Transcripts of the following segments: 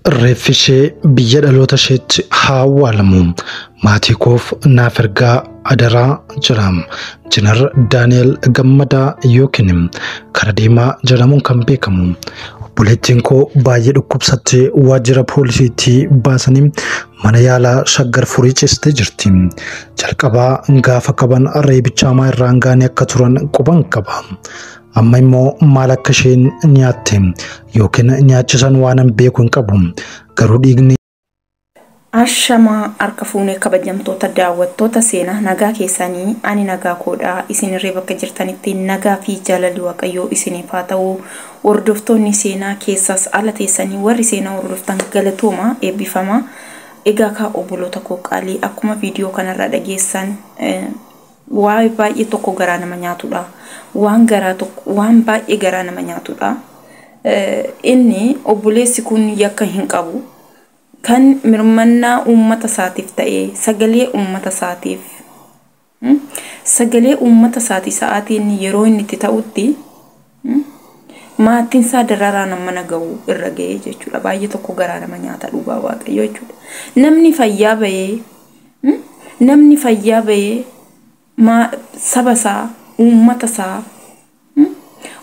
reeffishee biyya dhaloota isheetti haa awwaalamu. Maatii koof naaf ergaa adaraa jira. Jeneral Daani'el Gammadaa yookiin Kara Diimaa jedhamuun kan beekamu. Obboleettiin koo baay'ee dhukkubsattee waajjira poolisiitti baasanii mana yaalaa Shaggar Furii ciistee jirti. Jalqabaa gaafa qaban reebicha hamaa irraan gaanii akka turan quban qaba. Amma immoo maal akka isheen nyaatte yookiin nyaachisan waan beeku hin qabu. Garuu dhiigni Ashama harka fuunee kabajamtoota daawwattoota seenaa nagaa keessanii ani nagaa koodhaa isinirree bakka jirtanitti nagaa fi jaalalli waaqayyoo isiniif haa ta'u. Hordoftoonni seenaa keessas ala teessanii warri seenaa hordoftan galatooma eebbifama. Egaa ka obboloota koo qaalii akkuma viidiyoo kanarraa dhageessan waa'ee baay'ee tokko garaa nama nyaatudha. Waan baay'ee garaa nama nyaatudha. Inni obboleessi kun yakka hin qabu. Kan mirmannaa uummata isaatiif ta'ee sagalee uummata isaatiif sagalee uummata isaati sa'aatiin yeroo inni itti ta'utti maatiin isaa dararaa nama naga'u irra ga'ee jechuudha. Baay'ee tokko garaa nama nyaata dhugaa waaqayyoo jechuudha. Namni fayyaa bahee saba isaa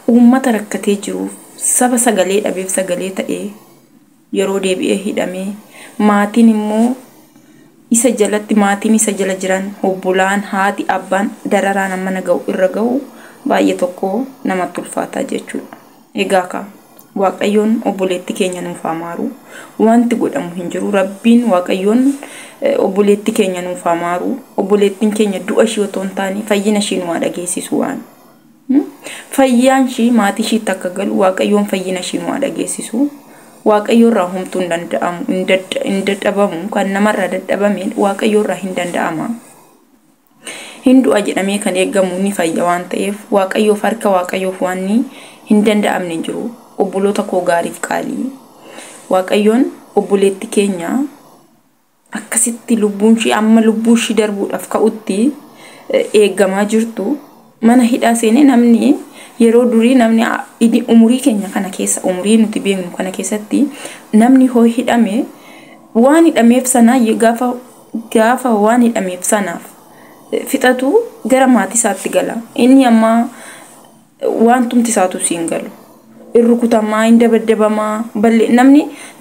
uummata rakkatee jiruuf saba sagalee dhabeef sagalee ta'ee yeroo deebi'ee hidhamee maatiin immoo maatiin isa jala jiran obbolaan haati abbaan dararaa nama naga'u irra ga'u baay'ee tokko namatti ulfaataa jechuudha. Egaa ka waaqayyoon obboleetti keenya nuuf amaaru wanti godhamu hin jiru. Rabbiin waaqayyoon obboleetti keenya nuuf amaaru obboleettiin keenya du'a ishee otoo hin taane fayyina ishee nu dhageessisu waan fayyaan ishee maatii isheetti akka galu waaqayyoon fayyina ishee nu dhageessisu. Waaqayyo irraa humtuu hin danda'amu hin dadhabamu kan namarraa dadhabame waaqayyo irraa hin danda'ama. Hin du'a jedhamee kan eegamu ni fayya waan ta'eef waaqayyoof harka waaqayyoof waan hin danda'amne hin jiru. Obboloota koo gaariif qaalii waaqayyoon obboleetti keenya akkasitti lubbuun ishee amma lubbuun ishee darbuudhaaf ka'utti eegamaa jirtu mana hidhaa seenee namni yeroo durii namni umurii keenya kana keessa umurii nuti beeknu kana keessatti namni hoo hidhame waan hidhameef sana gaafa waan hidhameef sanaaf fixatu gara maatii isaatti gala. Inni amma waan tumti isaatu siin galu irrukutamaa hin dabaddabamaa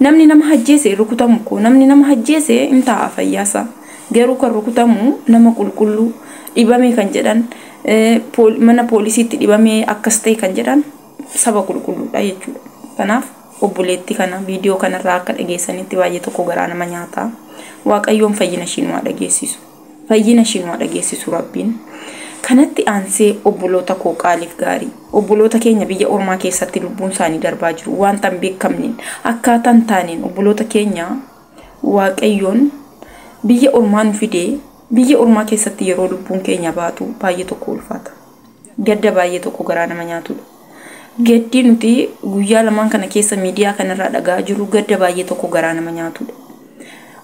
namni nama hajjeese irrukutamu ko namni nama hajjeese hin ta'a fayyaasa. Garuu kan rukutamu nama qulqulluu dhibame kan jedhan mana poolisiitti dhibame akkas ta'e kan jedhan saba qulqulluudha jechuudha. Kanaaf obboleetti kana viidiyoo kanarraa akka dhageessanitti baay'ee tokko garaa nama nyaata. Waaqayyoon fayyina ishee nu dhageessisu. Fayyina ishee nu dhageessisu Rabbiin. Kanatti aansee obboloota koo qaaliif gaarii obboloota keenya biyya ormaa keessatti lubbuun isaanii darbaa jiru waan tan beekamneen akkaataan taaneen obboloota keenya waaqayyoon biyya ormaa nu fidee biyya ormaa keessatti yeroo lubbuun keenya baatu baay'ee tokko ulfaata. Gadda baay'ee tokko garaa nama nyaatudha. Gaddi nuti guyyaa lamaan kana keessa miidiyaa kanarraa dhagaa jiru gadda baay'ee tokko garaa nama nyaatudha.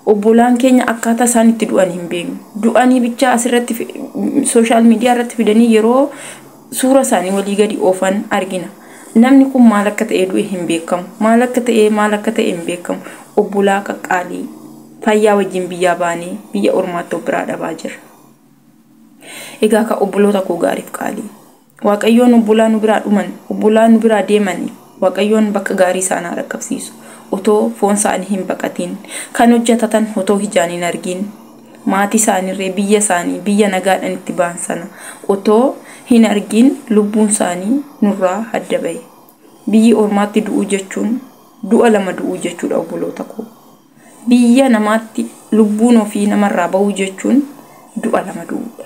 Obbolaan keenya akkaataa isaan itti du'an hin beeknu. Du'anii bicha asirratti sooshaal miidiyaa irratti fidanii yeroo suura isaanii walii gadi oofan argina. Namni kun maal akka ta'e du'e hin beekamu. Maal akka ta'e hin beekamu. Obbolaa qaqqaalii fayyaa wajjin biyyaa baanee biyya ormaatti biraa dhabaa jira. Egaa ka obboloota koo gaariif qaalii waaqayyoon obbolaa nu biraa dhuman obbolaa nu biraa deeman waaqayyoon bakka gaarii isaan dhaqqabsiisu. Otoo foon isaanii hin baqatiin kan hojjetatan otoo ijaan hin argin maatii isaaniirree biyya nagaadhaan itti ba'an sana otoo hin argin lubbuun isaanii nurraa adda ba'e. Biyyi ormaatti du'uu jechuun du'a lama du'uu jechuudha obboloota koo. Biyya namaatti lubbuun ofii namarraa ba'uu jechuun du'a lama du'uudha.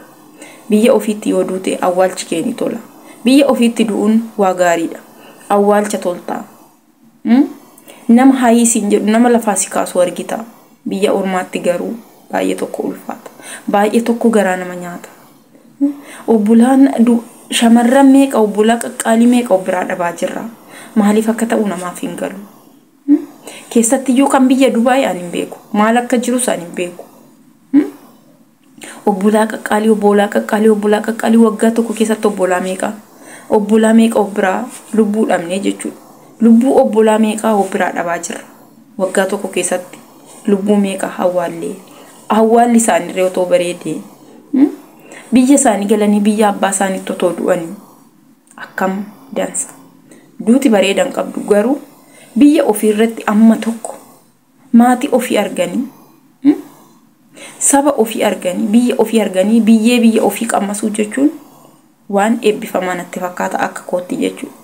Biyya ofiitti yoo duute awwaalchi kee ni tola. Biyya ofiitti du'uun waa gaariidha. Awwaalcha toltaa. Nama haayisiin jedhu nama lafaa si kaasu argita. Biyya ormaatti garuu baay'ee tokko ulfaata. Baay'ee tokko garaa nama nyaata. Obbolaan shamarran meeqa obbolaa qaqqaalii meeqa biraa dhabaa jirra. Maaliif akka ta'u namaaf hin galu. Keessattiyyuu kan biyya Dubaay aan hin beeku. Maal akka jirus aan hin beeku. Obbolaa qaqqaalii waggaa tokko keessatti obbolaa meeqa biraa lubbuu dhabnee jechuudha. Lubbuu obbolaa meeqa biraa dhabaa jirra. waggaa tokko keessatti lubbuu meeqa hawwaalli isaanii otoo bareedee biyya isaanii galanii biyya abbaa isaaniitti otoo du'anii akkam dansa. Duuti bareedan qabdu garuu biyya ofii irratti amma tokko maatii ofii arganii saba ofii arganii biyya ofii qammasuu jechuun waan eebbifamaa natti fakkaata akka kootti jechuudha.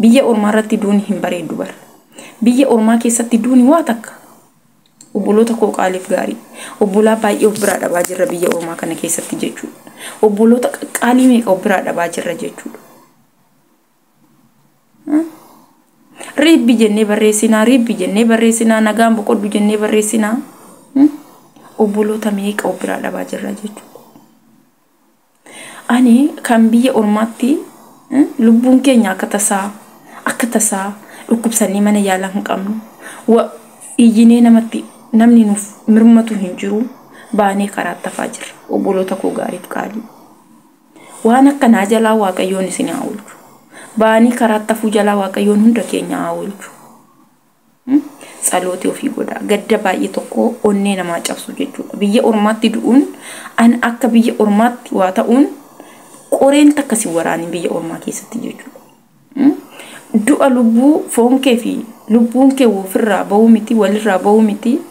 Biyya ormaa irratti duuni hin bareedu bara. Biyya ormaa keessatti duuni waa takka. Obboloota koo qaaliif gaarii. Obbolaa baay'ee of biraa dhabaa jirra biyya ormaa kana keessatti jechuudha. Obboloota qaalii meeqa of biraa dhabaa jirra jechuudha. Ribbi jennee barreessinaa nagaan boqoddu jennee barreessinaa. Obboloota meeqa of biraa dhabaa jirra jechuudha. Ani kan biyya ormaatti lubbuun keenya akka tasaa dhukkubsannee mana yaalaa hin qabnu iyyinee namni nuuf mirmatu hin jiru baanee karaa tafaa jirra. Obboloota koo gaariif qaalii waan akkanaa jalaa waaqayyoon isin haa oolchu. Baanii karaa tafuu jalaa waaqayyoon hunda keenya haa oolchu. Tsalooti ofii godhaa gadda baay'ee tokko onnee namaa cabsu jechuudha. Biyya ormaatti du'uun an akka biyya ormaatti waa ta'uun qoreen takka si waraanii biyya ormaa keessatti jechuudha. Du'a lubbuu foon kee fi lubbuun kee ofirraa bahuu miti walirraa bahuu miti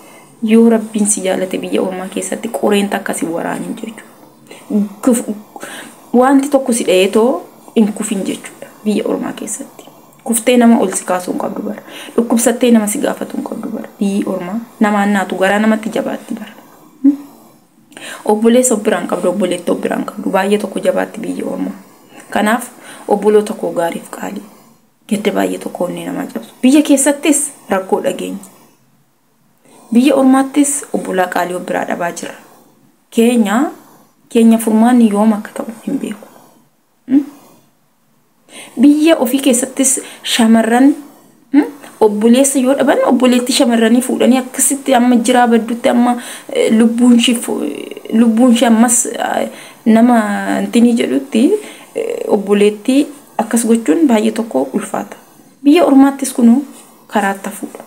yoo rabbiin si jaalate biyya ormaa keessatti qoreen takka si waraanii jechuudha. Wanti tokko si dhayeetoo hin kufin jechuudha biyya ormaa keessatti. Kuftee nama ol si kaasuu hin qabdu bara. Dhukkubsattee nama si gaafatu hin qabdu bara. Biyyi ormaa namaan naatu garaa namatti jabaatti bara. Obboleessa biraan qabdu obboleetta biraan qabdu baay'ee tokko jabaatti biyya ormaa. Kanaaf obboloota koo gaariif qaalii. Gadda baay'ee tokko onnee namaa cabsu. Biyya keessattis rakkoo dhageenya. Biyya ormaattis obbolaa qaalii of biraa dhabaa jira. Keenya furmaanni yoom akka ta'u hin beeku. Biyya ofii keessattis shamarran obboleessa yoo dhaban obboleetti shamarranii fuudhanii akkasitti amma jiraa baddutti amma lubbuun ishee ammas nama intini jedhutti obboleetti akkas gochuun baay'ee tokko ulfaata. Biyya ormaattis kunuu karaa tafuudha.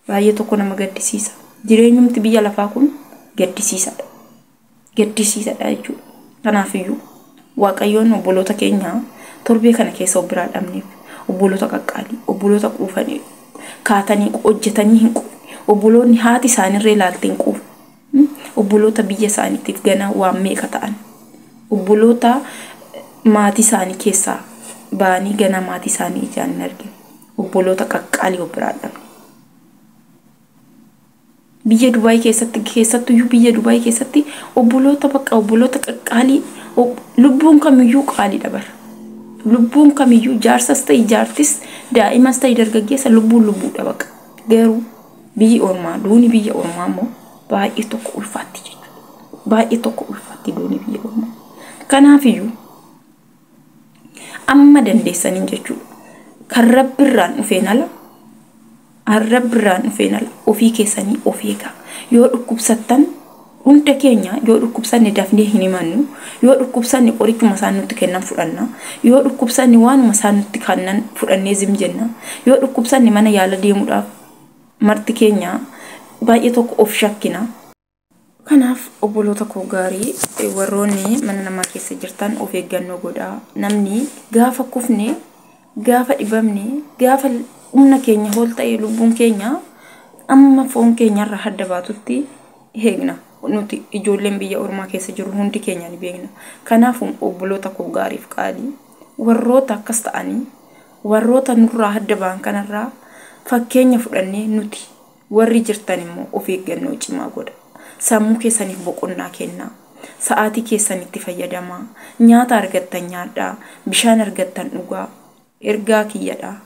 Baay'ee tokko nama gaddisiisa. Jireenyumti biyya lafaa kun gaddisiisaadha. Gaddisiisaadha jechuudha. Kanaafiyyuu waaqayyoon obboloota keenya torbee kana keessa of biraa dhabneef obboloota qaqqaalii, obboloota quufanii, kaatanii hojjetanii hin quufne, obboloonni haati isaaniirra ilaaltee hin quufne, obboloota biyya isaaniitiif ganaa waan meeqa ta'an, obboloota maatii isaanii keessaa ba'anii ganaa maatii isaanii ijaan hin argine, obboloota qaqqaalii of biraa dhabne. Biyya Dubaay keessattuyyuu biyya Dubaay keessatti obboloota qaqqaalii lubbuun kamiyyuu qaaliidha bara. Lubbuun kamiyyuu jaarsas ta'e jaartis daa'imas ta'e dargaggeessa lubbuudha baqa. Garuu biyyi ormaa duuni biyya ormaa immoo baay'ee tokko ulfaatti jechuudha. Baay'ee tokko ulfaatti duuni biyya ormaa. Kanaafiyyuu amma dandeessaniin jechuudha. Kan rabbirraan dhufeen ala ofii keessanii of eegaa. Yoo dhukkubsattan hunda keenya yoo dhukkubsanne dafnee hin himannu, yoo dhukkubsanne qorichuma isaan nutti kennan fudhanna, yoo dhukkubsanne waanuma isaan nutti kennan fudhannee zim jenna, yoo dhukkubsanne mana yaala deemuudhaaf marti keenya baay'ee tokko of shakkina. Kanaaf obboloota koo gaarii warroonni mana namaa keessa jirtan of eeggannoo godhaa. Namni gaafa kufne, gaafa dhibamne, gaafa humna keenya ol ta'e lubbuun keenya amma foon keenyarraa hadda baatutti eegna. Nuti ijoolleen biyya ormaa keessa jiru hundi keenya ni beekna. Kanaaf obboloota koo gaariif qaalii warroota akkas ta'anii warroota nurraa hadda ba'an kanarraa fakkeenya fudhannee nuti warri jirtan immoo of eeggannoo cimaa godha. Sammuu keessaniif boqonnaa kennaa. Sa'aatii keessanitti fayyadamaa. Nyaata argattan nyaadhaa. Bishaan argattan dhugaa. Ergaa kiyyadhaa.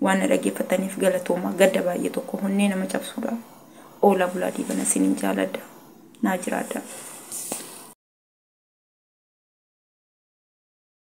Waan dhaggeeffataniif galatooma. Gadda baay'ee tokko onnee nama cabsuudha. Oola bulaa diibana sinin jaaladha. Naa jiraadha.